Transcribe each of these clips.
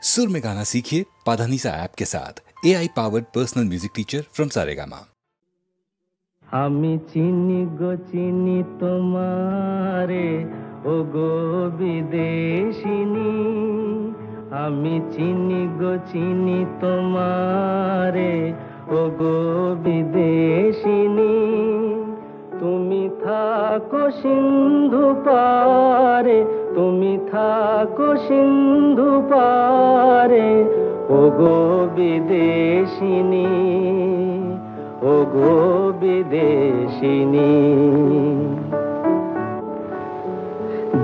सुर में गाना सीखिए पाधानीसा ऐप के साथ। AI powered personal music teacher from Saregama. আমি চিনি গো চিনি তোমারে ও গো বিদেশিনী, আমি চিনি গো চিনি তোমারে ও গো বিদেশিনী। তুমি থাকো সিন্ধু পারে, তুমি থাকো সিন্ধু পারে ও গো বিদেশিনী, ও গো বিদেশিনী।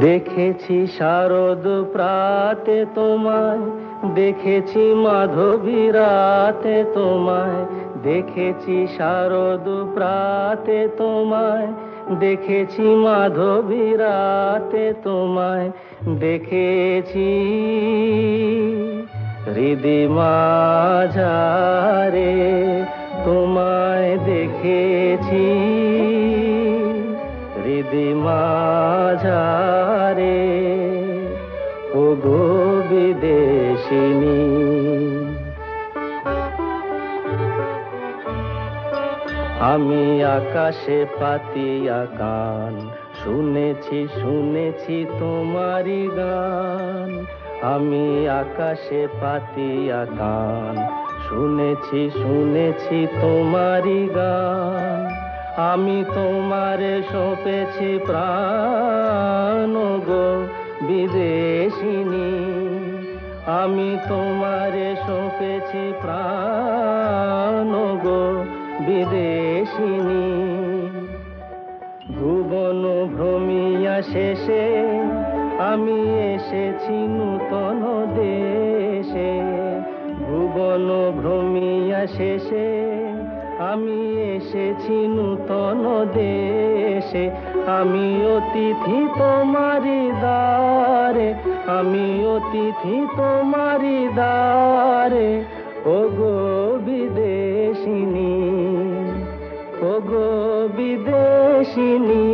দেখেছি শারদ প্রাতে তোমায়, দেখেছি মাধবী রাতে তোমায়, দেখেছি শারদ প্রাতে তোমায়, দেখেছি মাধবী রাতে তোমায়, দেখেছি হৃদি মাঝারে তোমায়, দেখেছি হৃদি মাঝারে ও গো বিদেশিনী। আমি আকাশে পাতিয়া গান শুনেছি, শুনেছি তোমারি গান। আমি আকাশে পাতিয়া গান শুনেছি, শুনেছি তোমারি গান। আমি তোমারে সঁপেছি প্রাণ গো বিদেশিনী, আমি তোমারে সঁপেছি প্রাণ গো বিদেশিনী। ভুবন ভ্রমিয়া শেষে আমি এসেছি নূতন দেশে, ভুবন ভ্রমিয়া শেষে আমি এসেছি নূতন দেশে। আমি অতিথি তোমারি দ্বারে, আমি অতিথি তোমারি দ্বারে ও গো বিদেশিনী, ও গো বিদেশিনী।